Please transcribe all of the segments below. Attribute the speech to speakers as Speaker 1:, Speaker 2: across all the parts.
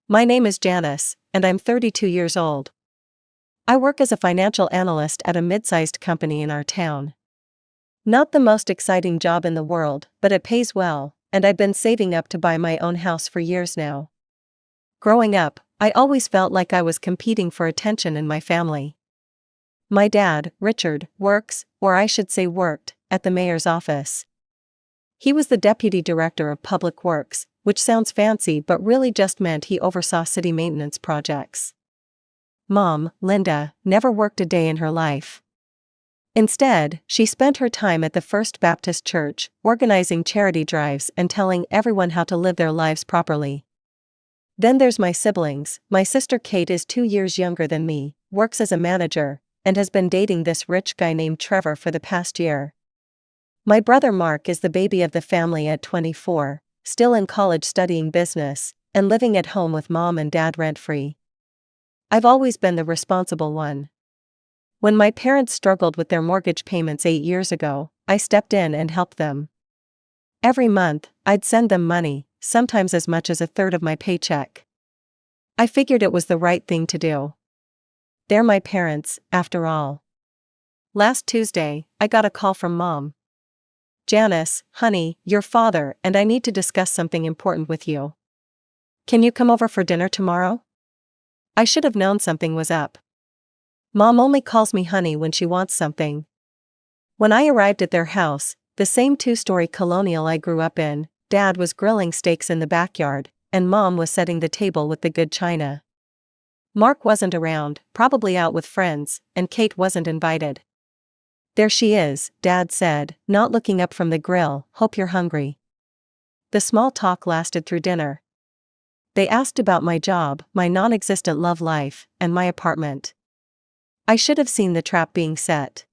Speaker 1: My name is Janice, and I'm 32 years old. I work as a financial analyst at a mid-sized company in our town. Not the most exciting job in the world, but it pays well, and I've been saving up to buy my own house for years now. Growing up, I always felt like I was competing for attention in my family. My dad, Richard, works, or I should say worked, at the mayor's office. He was the deputy director of public works, which sounds fancy but really just meant he oversaw city maintenance projects. Mom, Linda, never worked a day in her life. Instead, she spent her time at the First Baptist Church, organizing charity drives and telling everyone how to live their lives properly. Then there's my siblings. My sister Kate is 2 years younger than me, works as a manager, and has been dating this rich guy named Trevor for the past year. My brother Mark is the baby of the family at 24, still in college studying business, and living at home with mom and dad rent-free. I've always been the responsible one. When my parents struggled with their mortgage payments 8 years ago, I stepped in and helped them. Every month, I'd send them money, sometimes as much as a third of my paycheck. I figured it was the right thing to do. They're my parents, after all. Last Tuesday, I got a call from Mom. "Janice, honey, your father and I need to discuss something important with you. Can you come over for dinner tomorrow?" I should have known something was up. Mom only calls me honey when she wants something. When I arrived at their house, the same 2-story colonial I grew up in, Dad was grilling steaks in the backyard, and Mom was setting the table with the good china. Mark wasn't around, probably out with friends, and Kate wasn't invited. "There she is," Dad said, not looking up from the grill. "Hope you're hungry." The small talk lasted through dinner. They asked about my job, my non-existent love life, and my apartment. I should have seen the trap being set.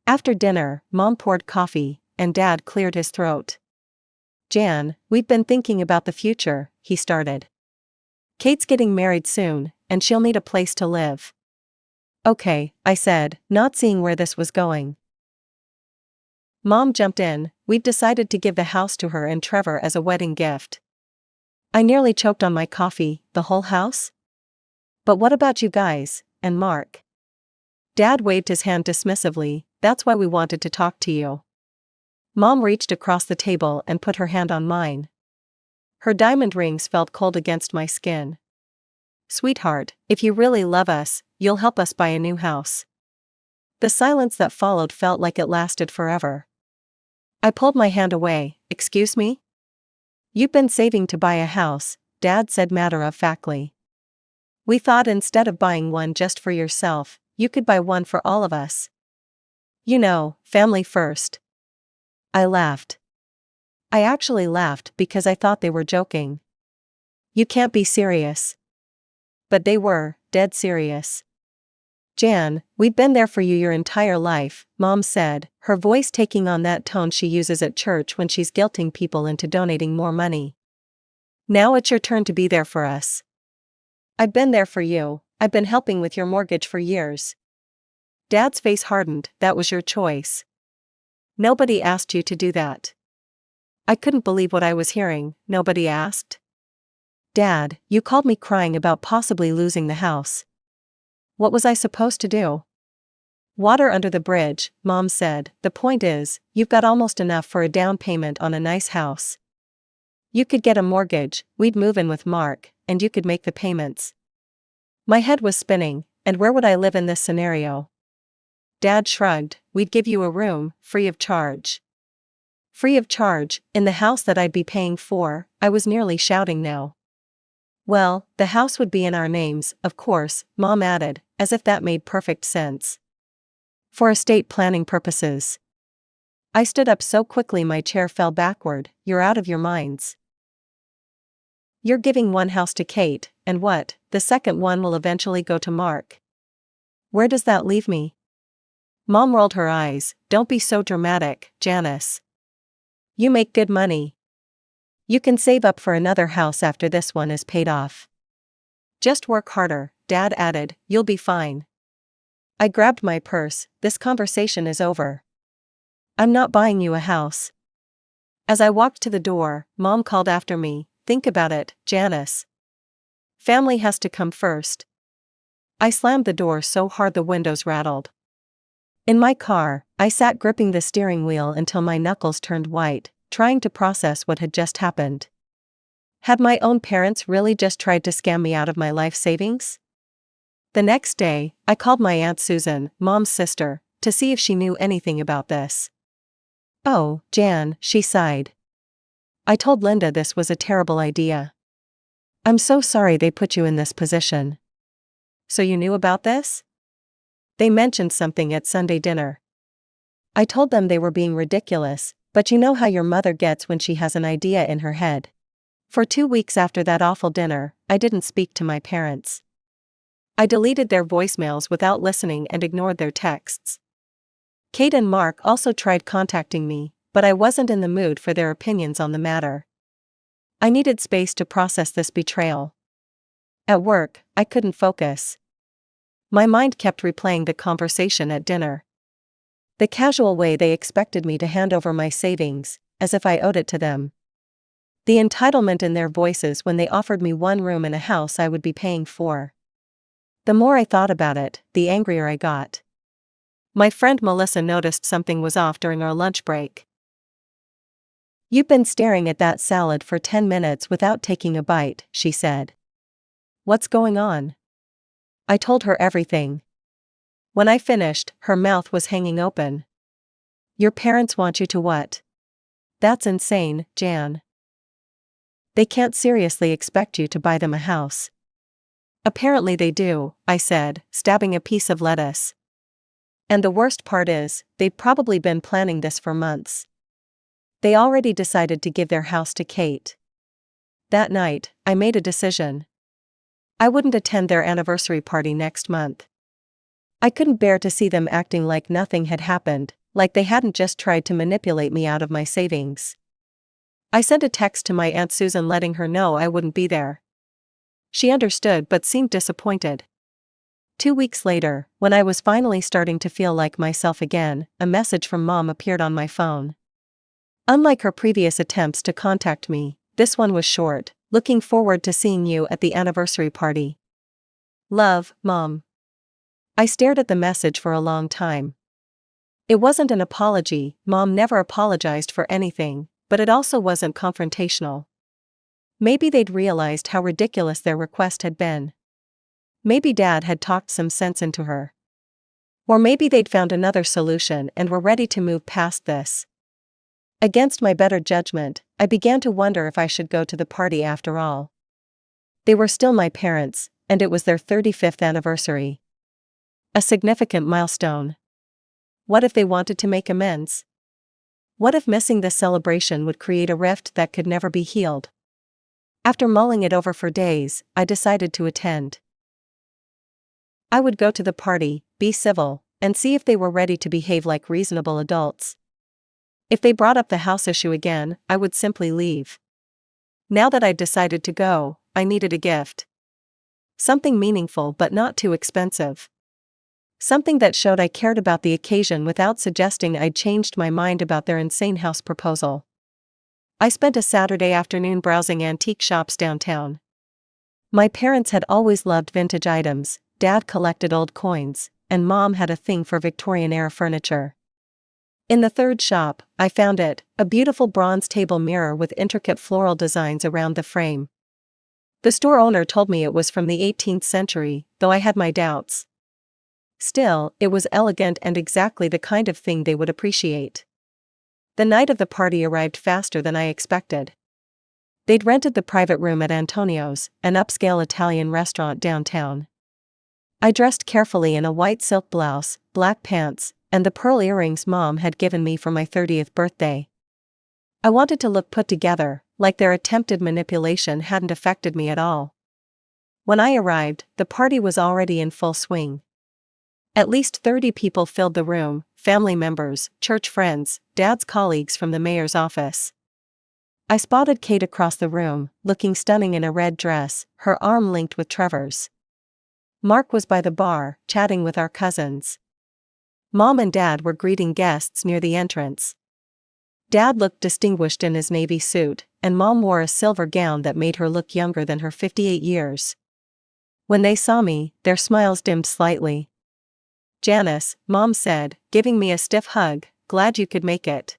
Speaker 1: After dinner, Mom poured coffee, and Dad cleared his throat. "Jan, we've been thinking about the future," he started. "Kate's getting married soon, and she'll need a place to live." "Okay," I said, not seeing where this was going. Mom jumped in. "We've decided to give the house to her and Trevor as a wedding gift." I nearly choked on my coffee. "The whole house? But what about you guys, and Mark?" Dad waved his hand dismissively. "That's why we wanted to talk to you." Mom reached across the table and put her hand on mine. Her diamond rings felt cold against my skin. "Sweetheart, if you really love us, you'll help us buy a new house." The silence that followed felt like it lasted forever. I pulled my hand away. "Excuse me?" "You've been saving to buy a house," Dad said matter-of-factly. "We thought instead of buying one just for yourself, you could buy one for all of us. You know, family first." I laughed. I actually laughed because I thought they were joking. "You can't be serious." But they were, dead serious. "Jan, we've been there for you your entire life," Mom said, her voice taking on that tone she uses at church when she's guilting people into donating more money. "Now it's your turn to be there for us." "I've been there for you. I've been helping with your mortgage for years." Dad's face hardened. "That was your choice. Nobody asked you to do that." I couldn't believe what I was hearing. "Nobody asked?" "Dad, you called me crying about possibly losing the house. What was I supposed to do?" "Water under the bridge," Mom said. "The point is, you've got almost enough for a down payment on a nice house. You could get a mortgage, we'd move in with Mark, and you could make the payments." My head was spinning, and where would I live in this scenario? Dad shrugged. "We'd give you a room, free of charge." Free of charge, in the house that I'd be paying for? I was nearly shouting now. "Well, the house would be in our names, of course," Mom added, as if that made perfect sense. "For estate planning purposes." I stood up so quickly my chair fell backward. "You're out of your minds. You're giving one house to Kate, and what, the second one will eventually go to Mark. Where does that leave me?" Mom rolled her eyes. "Don't be so dramatic, Janice. You make good money. You can save up for another house after this one is paid off. Just work harder," Dad added. "You'll be fine." I grabbed my purse. "This conversation is over. I'm not buying you a house." As I walked to the door, Mom called after me. "Think about it, Janice. Family has to come first. I slammed the door so hard the windows rattled. In my car, I sat gripping the steering wheel until my knuckles turned white, trying to process what had just happened. Had my own parents really just tried to scam me out of my life savings? The next day, I called my Aunt Susan, Mom's sister, to see if she knew anything about this. "Oh, Jan," she sighed. "I told Linda this was a terrible idea. I'm so sorry they put you in this position." "So you knew about this?" "They mentioned something at Sunday dinner. I told them they were being ridiculous, but you know how your mother gets when she has an idea in her head. For 2 weeks after that awful dinner, I didn't speak to my parents. I deleted their voicemails without listening and ignored their texts. Kate and Mark also tried contacting me, but I wasn't in the mood for their opinions on the matter. I needed space to process this betrayal. At work, I couldn't focus. My mind kept replaying the conversation at dinner. The casual way they expected me to hand over my savings, as if I owed it to them. The entitlement in their voices when they offered me one room in a house I would be paying for. The more I thought about it, the angrier I got. My friend Melissa noticed something was off during our lunch break. "You've been staring at that salad for 10 minutes without taking a bite," she said. "What's going on?" I told her everything. When I finished, her mouth was hanging open. "Your parents want you to what?" "That's insane, Jan. They can't seriously expect you to buy them a house." "Apparently they do," I said, stabbing a piece of lettuce. "And the worst part is, they've probably been planning this for months. They already decided to give their house to Kate." That night, I made a decision. I wouldn't attend their anniversary party next month. I couldn't bear to see them acting like nothing had happened, like they hadn't just tried to manipulate me out of my savings. I sent a text to my Aunt Susan letting her know I wouldn't be there. She understood but seemed disappointed. 2 weeks later, when I was finally starting to feel like myself again, a message from Mom appeared on my phone. Unlike her previous attempts to contact me, this one was short. "Looking forward to seeing you at the anniversary party. Love, Mom." I stared at the message for a long time. It wasn't an apology, Mom never apologized for anything, but it also wasn't confrontational. Maybe they'd realized how ridiculous their request had been. Maybe Dad had talked some sense into her. Or maybe they'd found another solution and were ready to move past this. Against my better judgment, I began to wonder if I should go to the party after all. They were still my parents, and it was their 35th anniversary. A significant milestone. What if they wanted to make amends? What if missing this celebration would create a rift that could never be healed? After mulling it over for days, I decided to attend. I would go to the party, be civil, and see if they were ready to behave like reasonable adults. If they brought up the house issue again, I would simply leave. Now that I'd decided to go, I needed a gift. Something meaningful but not too expensive. Something that showed I cared about the occasion without suggesting I'd changed my mind about their insane house proposal. I spent a Saturday afternoon browsing antique shops downtown. My parents had always loved vintage items, Dad collected old coins, and Mom had a thing for Victorian-era furniture. In the third shop, I found it, a beautiful bronze table mirror with intricate floral designs around the frame. The store owner told me it was from the 18th century, though I had my doubts. Still, it was elegant and exactly the kind of thing they would appreciate. The night of the party arrived faster than I expected. They'd rented the private room at Antonio's, an upscale Italian restaurant downtown. I dressed carefully in a white silk blouse, black pants, and the pearl earrings Mom had given me for my 30th birthday. I wanted to look put together, like their attempted manipulation hadn't affected me at all. When I arrived, the party was already in full swing. At least 30 people filled the room, family members, church friends, Dad's colleagues from the mayor's office. I spotted Kate across the room, looking stunning in a red dress, her arm linked with Trevor's. Mark was by the bar, chatting with our cousins. Mom and Dad were greeting guests near the entrance. Dad looked distinguished in his navy suit, and Mom wore a silver gown that made her look younger than her 58 years. When they saw me, their smiles dimmed slightly. "Janice," Mom said, giving me a stiff hug, "glad you could make it."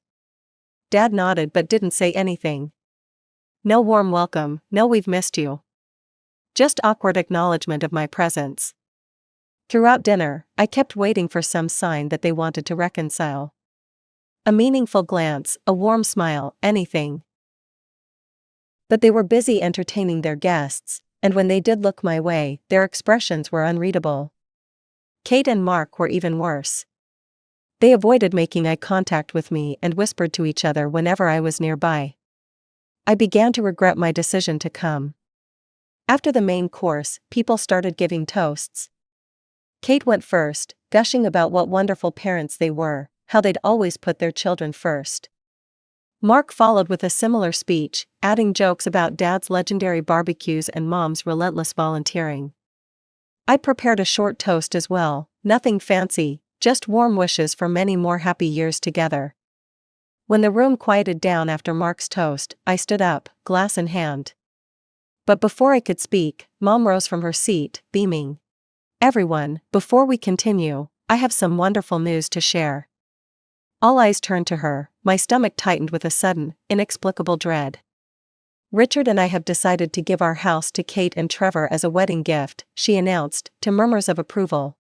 Speaker 1: Dad nodded but didn't say anything. No warm welcome, no "we've missed you." Just awkward acknowledgement of my presence. Throughout dinner, I kept waiting for some sign that they wanted to reconcile. A meaningful glance, a warm smile, anything. But they were busy entertaining their guests, and when they did look my way, their expressions were unreadable. Kate and Mark were even worse. They avoided making eye contact with me and whispered to each other whenever I was nearby. I began to regret my decision to come. After the main course, people started giving toasts. Kate went first, gushing about what wonderful parents they were, how they'd always put their children first. Mark followed with a similar speech, adding jokes about Dad's legendary barbecues and Mom's relentless volunteering. I prepared a short toast as well, nothing fancy, just warm wishes for many more happy years together. When the room quieted down after Mark's toast, I stood up, glass in hand. But before I could speak, Mom rose from her seat, beaming. "Everyone, before we continue, I have some wonderful news to share." All eyes turned to her, my stomach tightened with a sudden, inexplicable dread. "Richard and I have decided to give our house to Kate and Trevor as a wedding gift," she announced, to murmurs of approval.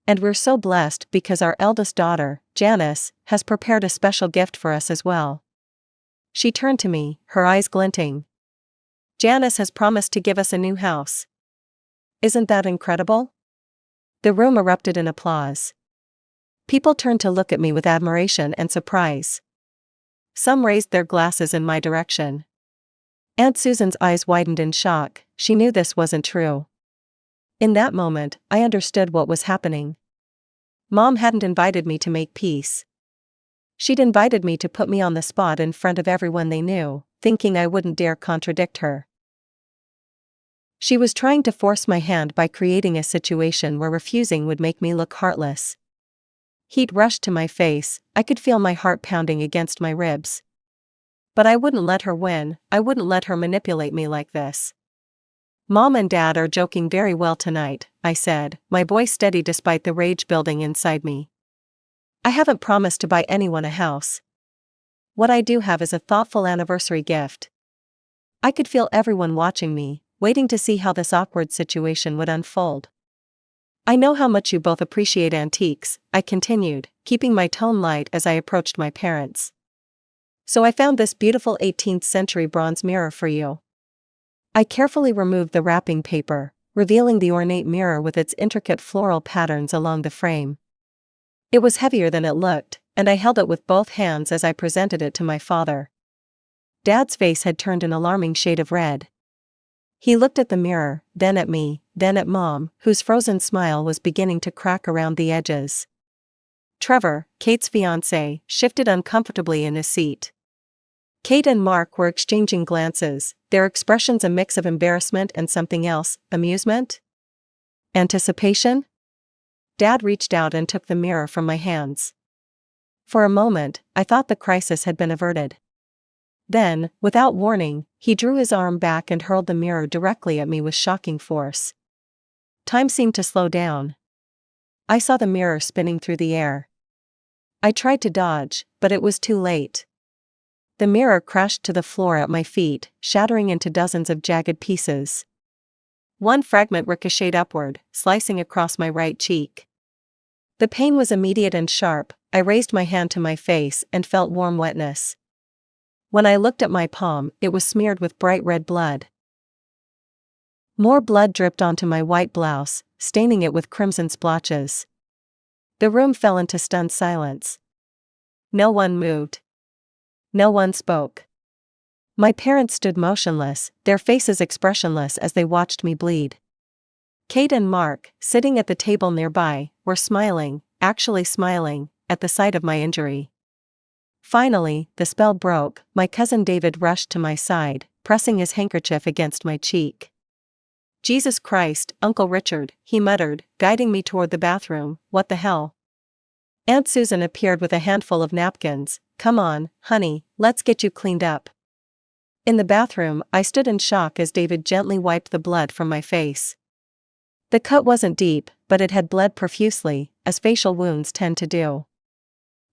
Speaker 1: "And we're so blessed because our eldest daughter, Janice, has prepared a special gift for us as well." She turned to me, her eyes glinting. "Janice has promised to give us a new house. Isn't that incredible?" The room erupted in applause. People turned to look at me with admiration and surprise. Some raised their glasses in my direction. Aunt Susan's eyes widened in shock, she knew this wasn't true. In that moment, I understood what was happening. Mom hadn't invited me to make peace. She'd invited me to put me on the spot in front of everyone they knew, thinking I wouldn't dare contradict her. She was trying to force my hand by creating a situation where refusing would make me look heartless. Heat rushed to my face, I could feel my heart pounding against my ribs. But I wouldn't let her win, I wouldn't let her manipulate me like this. "Mom and Dad are joking very well tonight," I said, my voice steady despite the rage building inside me. "I haven't promised to buy anyone a house. What I do have is a thoughtful anniversary gift." I could feel everyone watching me, waiting to see how this awkward situation would unfold. "I know how much you both appreciate antiques," I continued, keeping my tone light as I approached my parents. "So I found this beautiful 18th century bronze mirror for you." I carefully removed the wrapping paper, revealing the ornate mirror with its intricate floral patterns along the frame. It was heavier than it looked, and I held it with both hands as I presented it to my father. Dad's face had turned an alarming shade of red. He looked at the mirror, then at me, then at Mom, whose frozen smile was beginning to crack around the edges. Trevor, Kate's fiancé, shifted uncomfortably in his seat. Kate and Mark were exchanging glances, their expressions a mix of embarrassment and something else, amusement? Anticipation? Dad reached out and took the mirror from my hands. For a moment, I thought the crisis had been averted. Then, without warning, he drew his arm back and hurled the mirror directly at me with shocking force. Time seemed to slow down. I saw the mirror spinning through the air. I tried to dodge, but it was too late. The mirror crashed to the floor at my feet, shattering into dozens of jagged pieces. One fragment ricocheted upward, slicing across my right cheek. The pain was immediate and sharp. I raised my hand to my face and felt warm wetness. When I looked at my palm, it was smeared with bright red blood. More blood dripped onto my white blouse, staining it with crimson splotches. The room fell into stunned silence. No one moved. No one spoke. My parents stood motionless, their faces expressionless as they watched me bleed. Kate and Mark, sitting at the table nearby, were smiling, actually smiling, at the sight of my injury. Finally, the spell broke. My cousin David rushed to my side, pressing his handkerchief against my cheek. "Jesus Christ, Uncle Richard," he muttered, guiding me toward the bathroom, "what the hell?" Aunt Susan appeared with a handful of napkins. "Come on, honey, let's get you cleaned up." In the bathroom, I stood in shock as David gently wiped the blood from my face. The cut wasn't deep, but it had bled profusely, as facial wounds tend to do.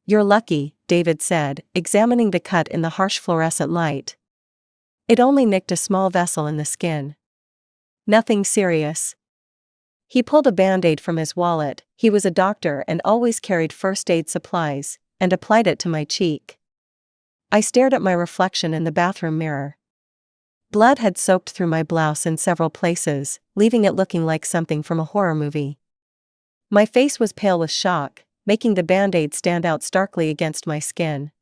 Speaker 1: "You're lucky," David said, examining the cut in the harsh fluorescent light. "It only nicked a small vessel in the skin. Nothing serious." He pulled a Band-Aid from his wallet. He was a doctor and always carried first aid supplies, and applied it to my cheek. I stared at my reflection in the bathroom mirror. Blood had soaked through my blouse in several places, leaving it looking like something from a horror movie. My face was pale with shock, making the Band-Aid stand out starkly against my skin.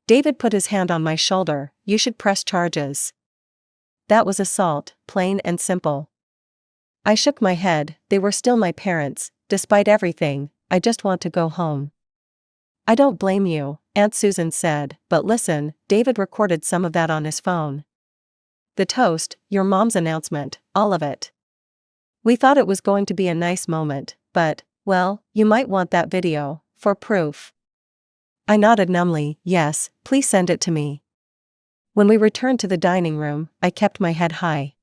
Speaker 1: David put his hand on my shoulder. "You should press charges." That was assault, plain and simple. I shook my head. They were still my parents, despite everything. "I just want to go home." "I don't blame you," Aunt Susan said, "but listen, David recorded some of that on his phone. The toast, your mom's announcement, all of it. We thought it was going to be a nice moment, but, well, you might want that video, for proof." I nodded numbly. "Yes, please send it to me." When we returned to the dining room, I kept my head high.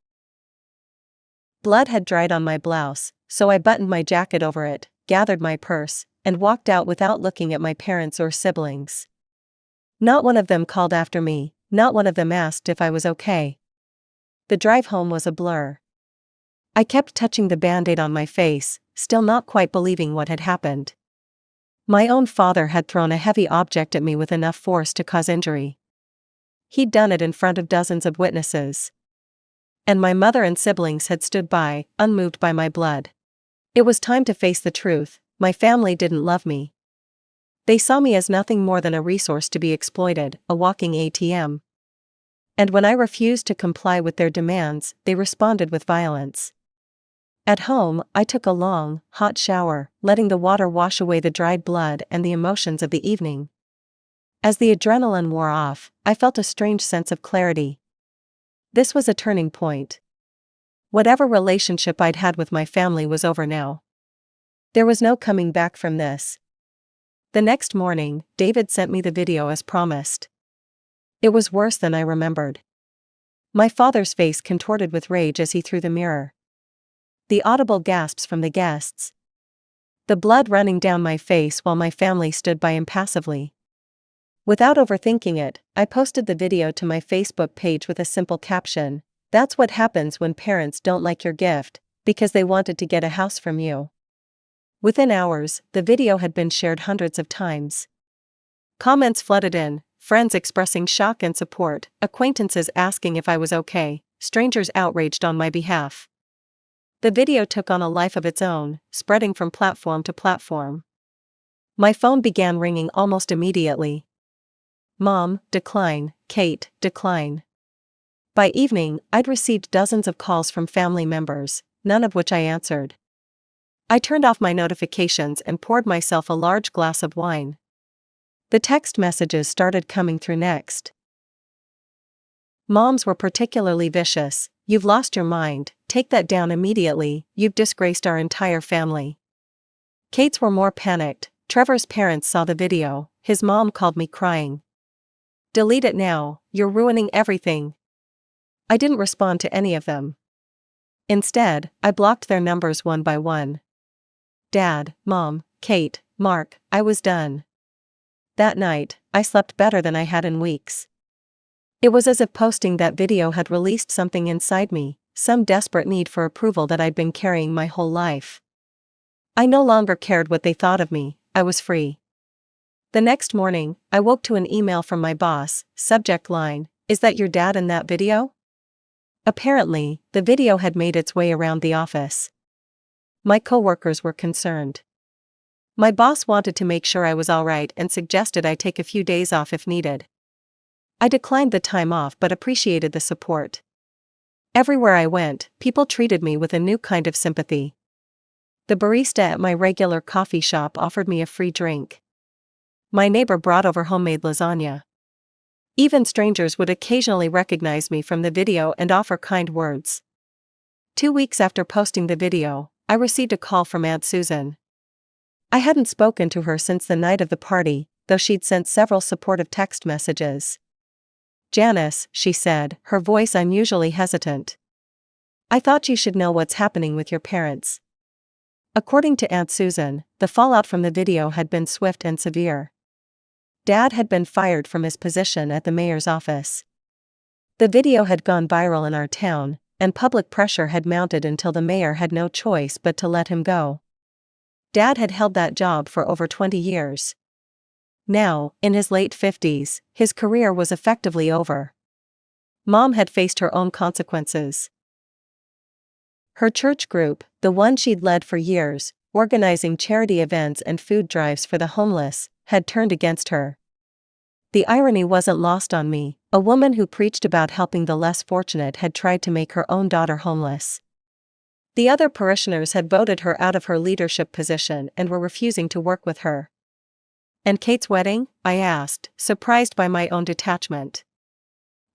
Speaker 1: Blood had dried on my blouse, so I buttoned my jacket over it, gathered my purse, and walked out without looking at my parents or siblings. Not one of them called after me, not one of them asked if I was okay. The drive home was a blur. I kept touching the Band-Aid on my face, still not quite believing what had happened. My own father had thrown a heavy object at me with enough force to cause injury. He'd done it in front of dozens of witnesses. And my mother and siblings had stood by, unmoved by my blood. It was time to face the truth. My family didn't love me. They saw me as nothing more than a resource to be exploited, a walking ATM. And when I refused to comply with their demands, they responded with violence. At home, I took a long, hot shower, letting the water wash away the dried blood and the emotions of the evening. As the adrenaline wore off, I felt a strange sense of clarity. This was a turning point. Whatever relationship I'd had with my family was over now. There was no coming back from this. The next morning, David sent me the video as promised. It was worse than I remembered. My father's face contorted with rage as he threw the mirror. The audible gasps from the guests. The blood running down my face while my family stood by impassively. Without overthinking it, I posted the video to my Facebook page with a simple caption: "That's what happens when parents don't like your gift, because they wanted to get a house from you." Within hours, the video had been shared hundreds of times. Comments flooded in, friends expressing shock and support, acquaintances asking if I was okay, strangers outraged on my behalf. The video took on a life of its own, spreading from platform to platform. My phone began ringing almost immediately. "Mom, decline. Kate, decline." By evening, I'd received dozens of calls from family members, none of which I answered. I turned off my notifications and poured myself a large glass of wine. The text messages started coming through next. Moms were particularly vicious. "You've lost your mind, take that down immediately, you've disgraced our entire family." Kate's were more panicked. "Trevor's parents saw the video, his mom called me crying. Delete it now, you're ruining everything." I didn't respond to any of them. Instead, I blocked their numbers one by one. Dad, Mom, Kate, Mark, I was done. That night, I slept better than I had in weeks. It was as if posting that video had released something inside me, some desperate need for approval that I'd been carrying my whole life. I no longer cared what they thought of me, I was free. The next morning, I woke to an email from my boss, subject line: "Is that your dad in that video?" Apparently, the video had made its way around the office. My coworkers were concerned. My boss wanted to make sure I was all right and suggested I take a few days off if needed. I declined the time off but appreciated the support. Everywhere I went, people treated me with a new kind of sympathy. The barista at my regular coffee shop offered me a free drink. My neighbor brought over homemade lasagna. Even strangers would occasionally recognize me from the video and offer kind words. 2 weeks after posting the video, I received a call from Aunt Susan. I hadn't spoken to her since the night of the party, though she'd sent several supportive text messages. "Janice," she said, her voice unusually hesitant. I thought you should know what's happening with your parents. According to Aunt Susan, the fallout from the video had been swift and severe. Dad had been fired from his position at the mayor's office. The video had gone viral in our town, and public pressure had mounted until the mayor had no choice but to let him go. Dad had held that job for over 20 years. Now, in his late 50s, his career was effectively over. Mom had faced her own consequences. Her church group, the one she'd led for years, organizing charity events and food drives for the homeless, had turned against her. The irony wasn't lost on me. A woman who preached about helping the less fortunate had tried to make her own daughter homeless. The other parishioners had voted her out of her leadership position and were refusing to work with her. "And Kate's wedding?" I asked, surprised by my own detachment.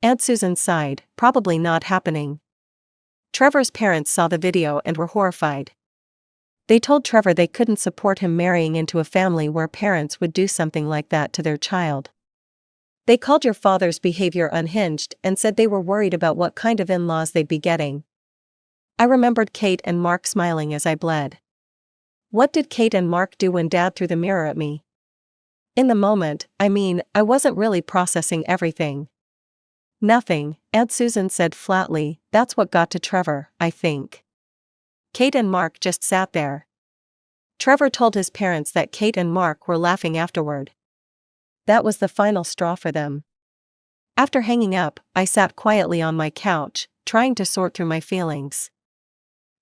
Speaker 1: Aunt Susan sighed, "Probably not happening." Trevor's parents saw the video and were horrified. They told Trevor they couldn't support him marrying into a family where parents would do something like that to their child. They called your father's behavior unhinged and said they were worried about what kind of in-laws they'd be getting. I remembered Kate and Mark smiling as I bled. What did Kate and Mark do when Dad threw the mirror at me? In the moment, I wasn't really processing everything. "Nothing," Aunt Susan said flatly. "That's what got to Trevor, I think." Kate and Mark just sat there. Trevor told his parents that Kate and Mark were laughing afterward. That was the final straw for them. After hanging up, I sat quietly on my couch, trying to sort through my feelings.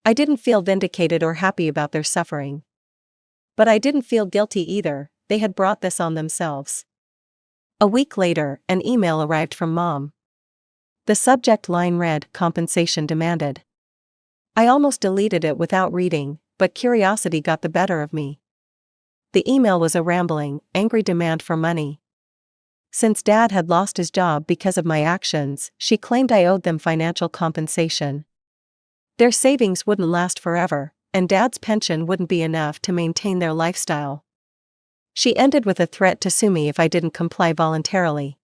Speaker 1: I didn't feel vindicated or happy about their suffering. But I didn't feel guilty either. They had brought this on themselves. A week later, an email arrived from Mom. The subject line read, "Compensation demanded." I almost deleted it without reading, but curiosity got the better of me. The email was a rambling, angry demand for money. Since Dad had lost his job because of my actions, she claimed I owed them financial compensation. Their savings wouldn't last forever, and Dad's pension wouldn't be enough to maintain their lifestyle. She ended with a threat to sue me if I didn't comply voluntarily.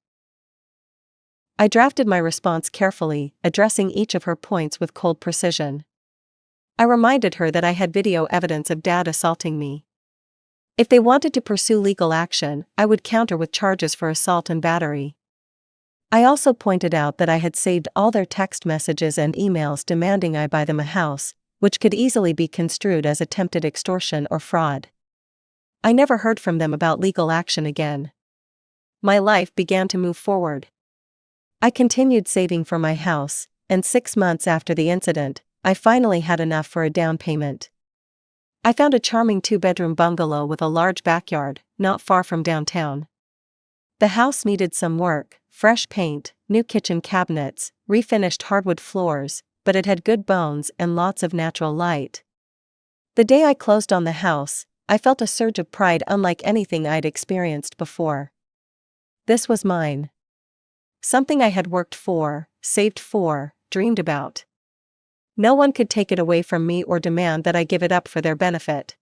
Speaker 1: I drafted my response carefully, addressing each of her points with cold precision. I reminded her that I had video evidence of Dad assaulting me. If they wanted to pursue legal action, I would counter with charges for assault and battery. I also pointed out that I had saved all their text messages and emails demanding I buy them a house, which could easily be construed as attempted extortion or fraud. I never heard from them about legal action again. My life began to move forward. I continued saving for my house, and 6 months after the incident, I finally had enough for a down payment. I found a charming 2-bedroom bungalow with a large backyard, not far from downtown. The house needed some work, fresh paint, new kitchen cabinets, refinished hardwood floors, but it had good bones and lots of natural light. The day I closed on the house, I felt a surge of pride unlike anything I'd experienced before. This was mine. Something I had worked for, saved for, dreamed about. No one could take it away from me or demand that I give it up for their benefit.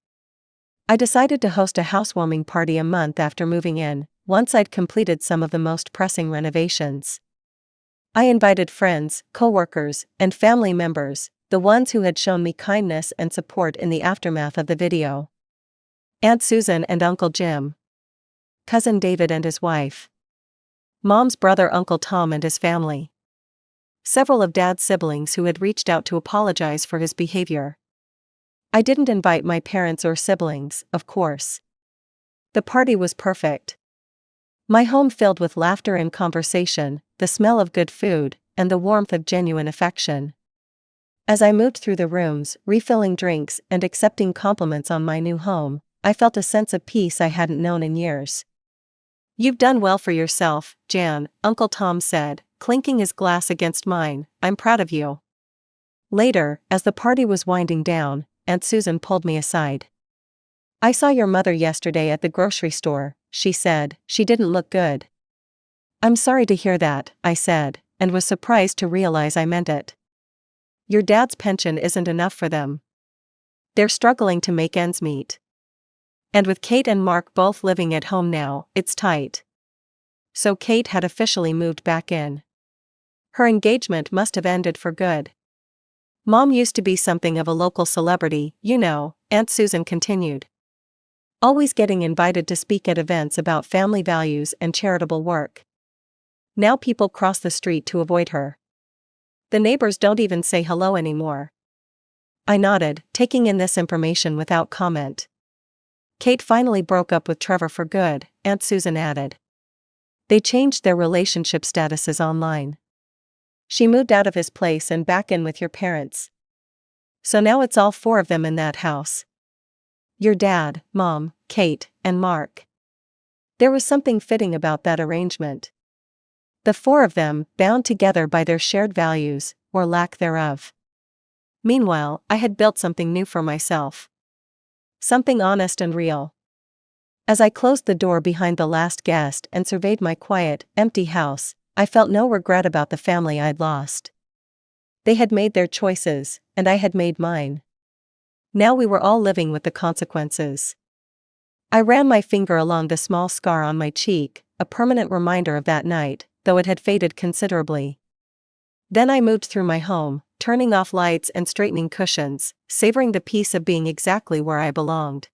Speaker 1: I decided to host a housewarming party a month after moving in, once I'd completed some of the most pressing renovations. I invited friends, coworkers, and family members, the ones who had shown me kindness and support in the aftermath of the video. Aunt Susan and Uncle Jim. Cousin David and his wife. Mom's brother Uncle Tom and his family. Several of Dad's siblings who had reached out to apologize for his behavior. I didn't invite my parents or siblings, of course. The party was perfect. My home filled with laughter and conversation, the smell of good food, and the warmth of genuine affection. As I moved through the rooms, refilling drinks and accepting compliments on my new home, I felt a sense of peace I hadn't known in years. "You've done well for yourself, Jan," Uncle Tom said, clinking his glass against mine. "I'm proud of you." Later, as the party was winding down, Aunt Susan pulled me aside. "I saw your mother yesterday at the grocery store," she said. "She didn't look good." "I'm sorry to hear that," I said, and was surprised to realize I meant it. "Your dad's pension isn't enough for them. They're struggling to make ends meet. And with Kate and Mark both living at home now, it's tight." So Kate had officially moved back in. Her engagement must have ended for good. Mom used to be something of a local celebrity, you know, Aunt Susan continued. Always getting invited to speak at events about family values and charitable work. Now people cross the street to avoid her. The neighbors don't even say hello anymore. I nodded, taking in this information without comment. Kate finally broke up with Trevor for good, Aunt Susan added. They changed their relationship statuses online. She moved out of his place and back in with your parents. So now it's all four of them in that house. Your dad, Mom, Kate, and Mark. There was something fitting about that arrangement. The four of them, bound together by their shared values, or lack thereof. Meanwhile, I had built something new for myself. Something honest and real. As I closed the door behind the last guest and surveyed my quiet, empty house, I felt no regret about the family I'd lost. They had made their choices, and I had made mine. Now we were all living with the consequences. I ran my finger along the small scar on my cheek, a permanent reminder of that night, though it had faded considerably. Then I moved through my home, turning off lights and straightening cushions, savoring the peace of being exactly where I belonged.